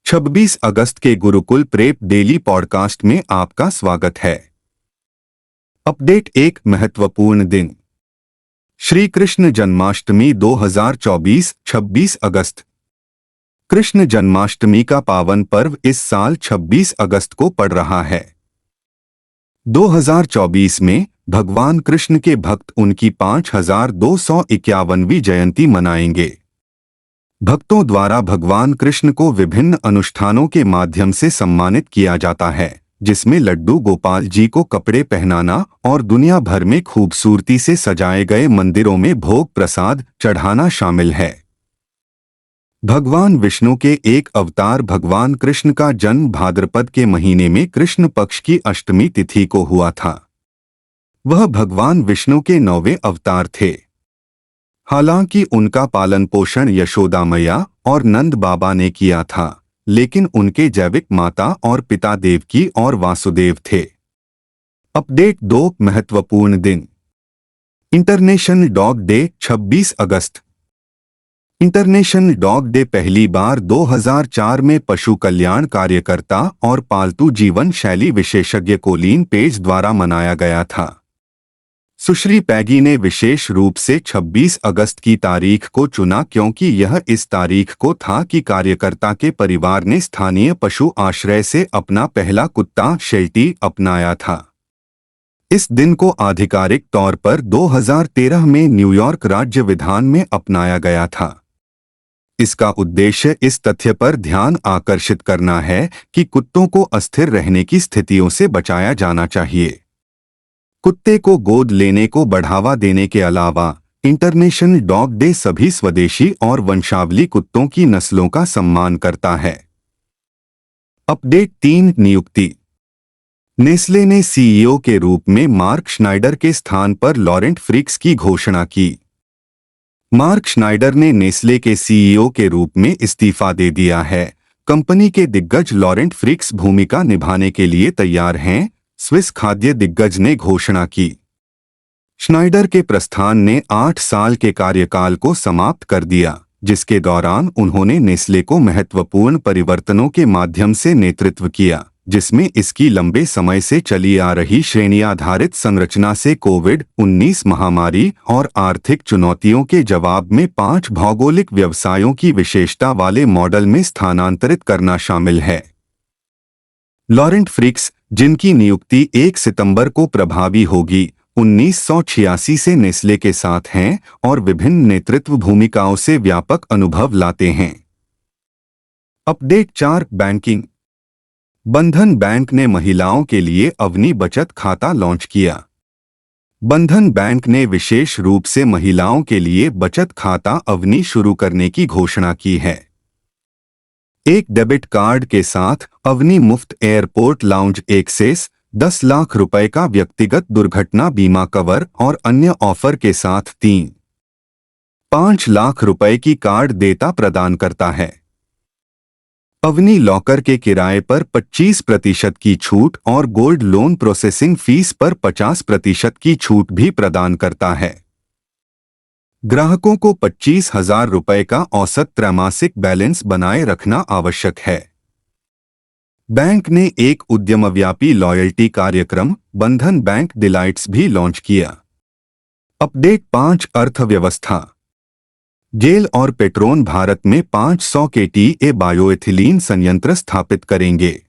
26 अगस्त के Gurukul prep daily podcast में आपका स्वागत है। अपडेट, एक महत्वपूर्ण दिन। श्री कृष्ण जन्माष्टमी 2024 26 अगस्त। कृष्ण जन्माष्टमी का पावन पर्व इस साल 26 अगस्त को पड़ रहा है। 2024 में भगवान कृष्ण के भक्त उनकी 5251वीं जयंती मनाएंगे। भक्तों द्वारा भगवान कृष्ण को विभिन्न अनुष्ठानों के माध्यम से सम्मानित किया जाता है, जिसमें लड्डू गोपाल जी को कपड़े पहनाना और दुनिया भर में खूबसूरती से सजाए गए मंदिरों में भोग प्रसाद चढ़ाना शामिल है। भगवान विष्णु के एक अवतार भगवान कृष्ण का जन्म भाद्रपद के महीने में कृष्ण पक्ष की अष्टमी तिथि को हुआ था। वह भगवान विष्णु के 9वें अवतार थे। हालांकि उनका पालन पोषण यशोदा मैया और नंद बाबा ने किया था, लेकिन उनके जैविक माता और पिता देवकी और वासुदेव थे। अपडेट, 2 महत्वपूर्ण दिन। इंटरनेशनल डॉग डे 26 अगस्त। इंटरनेशनल डॉग डे पहली बार 2004 में पशु कल्याण कार्यकर्ता और पालतू जीवन शैली विशेषज्ञ कोलिन पेज द्वारा मनाया गया था। सुश्री पैगी ने विशेष रूप से 26 अगस्त की तारीख को चुना क्योंकि यह इस तारीख को था कि कार्यकर्ता के परिवार ने स्थानीय पशु आश्रय से अपना पहला कुत्ता शेल्टी अपनाया था। इस दिन को आधिकारिक तौर पर 2013 में न्यूयॉर्क राज्य विधान में अपनाया गया था। इसका उद्देश्य इस तथ्य पर ध्यान आकर्षित करना है कि कुत्तों को अस्थिर रहने की स्थितियों से बचाया जाना चाहिए। कुत्ते को गोद लेने को बढ़ावा देने के अलावा इंटरनेशनल डॉग डे सभी स्वदेशी और वंशावली कुत्तों की नस्लों का सम्मान करता है। अपडेट, 3 नियुक्ति। नेस्ले ने सीईओ के रूप में मार्क श्नाइडर के स्थान पर लॉरेंट फ्रिक्स की घोषणा की। मार्क श्नाइडर ने नेस्ले के सीईओ के रूप में इस्तीफा दे दिया है। कंपनी के दिग्गज लॉरेंट फ्रिक्स भूमिका निभाने के लिए तैयार हैं, स्विस खाद्य दिग्गज ने घोषणा की। श्नाइडर के प्रस्थान ने 8 साल के कार्यकाल को समाप्त कर दिया, जिसके दौरान उन्होंने नेस्ले को महत्वपूर्ण परिवर्तनों के माध्यम से नेतृत्व किया, जिसमें इसकी लंबे समय से चली आ रही श्रेणी आधारित संरचना से कोविड-19 महामारी और आर्थिक चुनौतियों के जवाब में 5 भौगोलिक व्यवसायों की विशेषता वाले मॉडल में स्थानांतरित करना शामिल है। लॉरेंट फ्रिक्स, जिनकी नियुक्ति 1 सितंबर को प्रभावी होगी, 1986 से नेस्ले के साथ हैं और विभिन्न नेतृत्व भूमिकाओं से व्यापक अनुभव लाते हैं। Update, 4 banking. बंधन बैंक ने महिलाओं के लिए अवनी बचत खाता लॉन्च किया। बंधन बैंक ने विशेष रूप से महिलाओं के लिए बचत खाता अवनी शुरू करने की घोषणा की है। एक डेबिट कार्ड के साथ अवनी मुफ्त एयरपोर्ट लाउंज एक्सेस, 10 लाख रुपए का व्यक्तिगत दुर्घटना बीमा कवर और अन्य ऑफर के साथ 3-5 लाख रुपए की कार्ड देयता प्रदान करता है। अवनी लॉकर के किराए पर 25% की छूट और गोल्ड लोन प्रोसेसिंग फीस पर 50% की छूट भी प्रदान करता है। ग्राहकों को 25,000 रुपए का औसत त्रैमासिक बैलेंस बनाए रखना आवश्यक है। बैंक ने एक उद्यमव्यापी लॉयल्टी कार्यक्रम बंधन बैंक डिलाइट्स भी लॉन्च किया। अपडेट, 5 अर्थव्यवस्था। गेल और पेट्रोन भारत में 500 KTA बायोएथिलीन संयंत्र स्थापित करेंगे।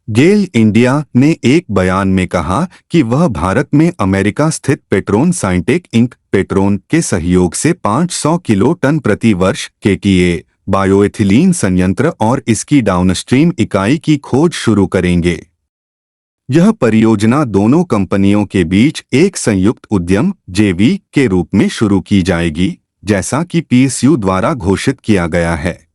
गेल इंडिया ने एक बयान में कहा कि वह भारत में अमेरिका स्थित पेट्रोन साइंटेक इंक पेट्रोन के सहयोग से 500 किलो टन प्रति वर्ष KTA बायोएथिलीन संयंत्र और इसकी डाउनस्ट्रीम इकाई की खोज शुरू करेंगे। यह परियोजना दोनों कंपनियों के बीच एक संयुक्त उद्यम JV के रूप में शुरू की जाएगी, जैसा कि PSU द्वारा घोषित किया गया है।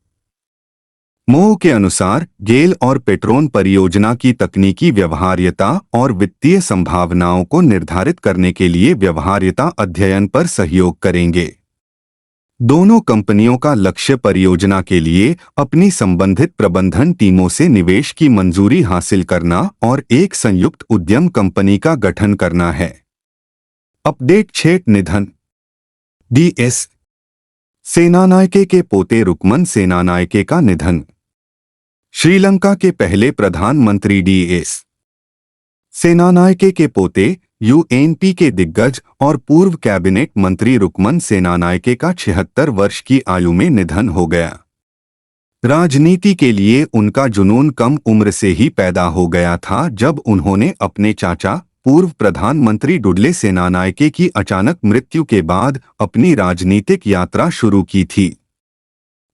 मोह के अनुसार गेल और पेट्रोन परियोजना की तकनीकी व्यवहार्यता और वित्तीय संभावनाओं को निर्धारित करने के लिए व्यवहार्यता अध्ययन पर सहयोग करेंगे। दोनों कंपनियों का लक्ष्य परियोजना के लिए अपनी संबंधित प्रबंधन टीमों से निवेश की मंजूरी हासिल करना और एक संयुक्त उद्यम कंपनी का गठन करना है। अपडेट, 6 निधन। DS सेनानायके के पोते रुक्मन सेनानायके का निधन। श्रीलंका के पहले प्रधानमंत्री डी.एस. सेनानायके के पोते, यूएनपी के दिग्गज और पूर्व कैबिनेट मंत्री रुकमन सेनानायके का 76 वर्ष की आयु में निधन हो गया। राजनीति के लिए उनका जुनून कम उम्र से ही पैदा हो गया था, जब उन्होंने अपने चाचा पूर्व प्रधानमंत्री डुडले सेनानायके की अचानक मृत्यु के बाद अपनी राजनीतिक यात्रा शुरू की थी।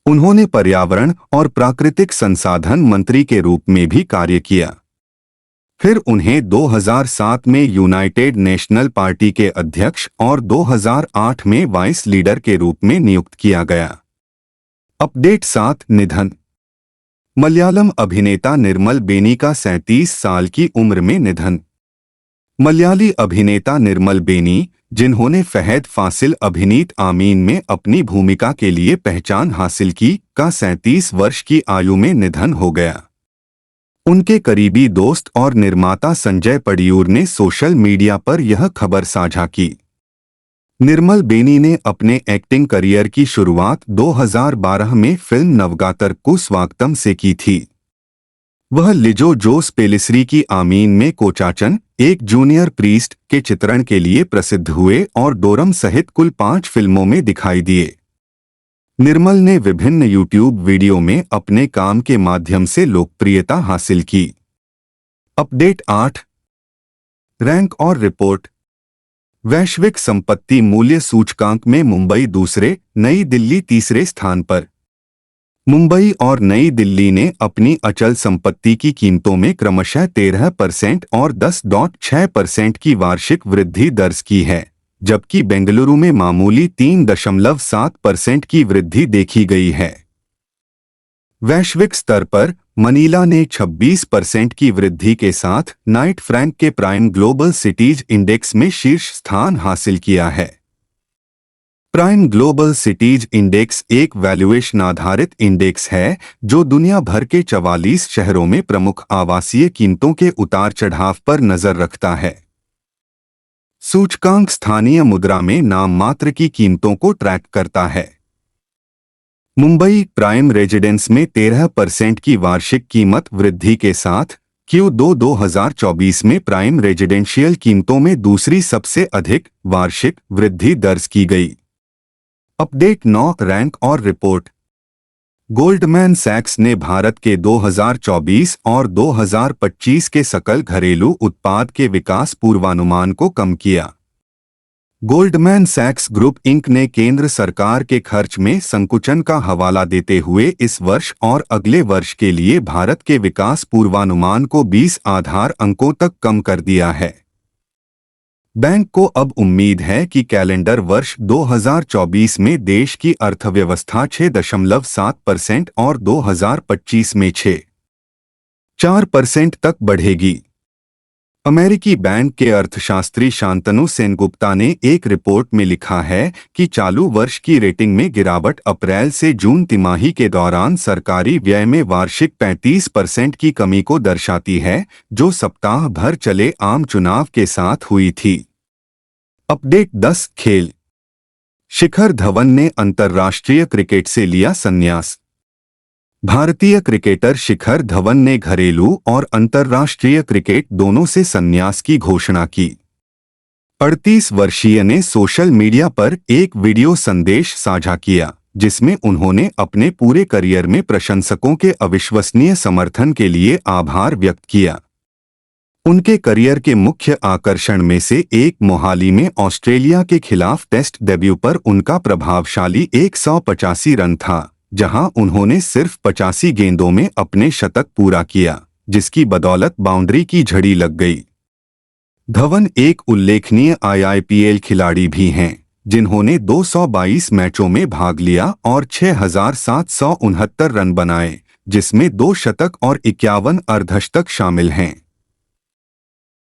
उन्होंने पर्यावरण और प्राकृतिक संसाधन मंत्री के रूप में भी कार्य किया। फिर उन्हें 2007 में यूनाइटेड नेशनल पार्टी के अध्यक्ष और 2008 में वाइस लीडर के रूप में नियुक्त किया गया। अपडेट 7 निधन। मलयालम अभिनेता निर्मल बेनी का 37 साल की उम्र में निधन। मलयाली अभिनेता निर्मल बेनी, जिन्होंने फहद फासिल अभिनीत आमीन में अपनी भूमिका के लिए पहचान हासिल की, का 37 वर्ष की आयु में निधन हो गया। उनके करीबी दोस्त और निर्माता संजय पडियूर ने सोशल मीडिया पर यह खबर साझा की। निर्मल बेनी ने अपने एक्टिंग करियर की शुरुआत 2012 में फिल्म नवगातरक्कु स्वागतम से की थी। वह लिजो जोस पेलिसरी की आमीन में कोचाचन, एक जूनियर प्रीस्ट के चित्रण के लिए प्रसिद्ध हुए और डोरम सहित कुल 5 फिल्मों में दिखाई दिए। निर्मल ने विभिन्न यूट्यूब वीडियो में अपने काम के माध्यम से लोकप्रियता हासिल की। अपडेट 8 रैंक और रिपोर्ट। वैश्विक संपत्ति मूल्य सूचकांक में मुंबई दूसरे, नई दिल्ली तीसरे स्थान पर। मुंबई और नई दिल्ली ने अपनी अचल संपत्ति की कीमतों में क्रमशः 13% और 10.6% की वार्षिक वृद्धि दर्ज की है, जबकि बेंगलुरु में मामूली 3.7% की वृद्धि देखी गई है। वैश्विक स्तर पर मनीला ने 26% की वृद्धि के साथ नाइट फ्रैंक के प्राइम ग्लोबल सिटीज इंडेक्स में शीर्ष स्थान हासिल किया है। प्राइम ग्लोबल सिटीज इंडेक्स एक वैल्यूएशन आधारित इंडेक्स है जो दुनिया भर के 44 शहरों में प्रमुख आवासीय कीमतों के उतार चढ़ाव पर नजर रखता है। सूचकांक स्थानीय मुद्रा में नाम मात्र की कीमतों को ट्रैक करता है। मुंबई प्राइम रेजिडेंस में 13% की वार्षिक कीमत वृद्धि के साथ Q2 2024 में प्राइम रेजिडेंशियल कीमतों में दूसरी सबसे अधिक वार्षिक वृद्धि दर्ज की गई। अपडेट 9 रैंक और रिपोर्ट। गोल्डमैन सैक्स ने भारत के 2024 और 2025 के सकल घरेलू उत्पाद के विकास पूर्वानुमान को कम किया। गोल्डमैन सैक्स ग्रुप इंक ने केंद्र सरकार के खर्च में संकुचन का हवाला देते हुए इस वर्ष और अगले वर्ष के लिए भारत के विकास पूर्वानुमान को 20 आधार अंकों तक कम कर दिया है। बैंक को अब उम्मीद है कि कैलेंडर वर्ष 2024 में देश की अर्थव्यवस्था 6.7% और 2025 में 6.4% तक बढ़ेगी। अमेरिकी बैंक के अर्थशास्त्री शांतनु सेनगुप्ता ने एक रिपोर्ट में लिखा है कि चालू वर्ष की रेटिंग में गिरावट अप्रैल से जून तिमाही के दौरान सरकारी व्यय में वार्षिक 35% की कमी को दर्शाती है, जो सप्ताह भर चले आम चुनाव के साथ हुई थी। अपडेट 10 खेल। शिखर धवन ने अंतर्राष्ट्रीय क्रिकेट से लिया संन्यास। भारतीय क्रिकेटर शिखर धवन ने घरेलू और अंतर्राष्ट्रीय क्रिकेट दोनों से संन्यास की घोषणा की। 38 वर्षीय ने सोशल मीडिया पर एक वीडियो संदेश साझा किया, जिसमें उन्होंने अपने पूरे करियर में प्रशंसकों के अविश्वसनीय समर्थन के लिए आभार व्यक्त किया। उनके करियर के मुख्य आकर्षण में से एक मोहाली में ऑस्ट्रेलिया के खिलाफ टेस्ट डेब्यू पर उनका प्रभावशाली 185 रन था, जहां उन्होंने सिर्फ 85 गेंदों में अपने शतक पूरा किया, जिसकी बदौलत बाउंड्री की झड़ी लग गई। धवन एक उल्लेखनीय IIPL खिलाड़ी भी हैं, जिन्होंने 222 मैचों में भाग लिया और 6,769 रन बनाए, जिसमें 2 शतक और 51 अर्धशतक शामिल हैं।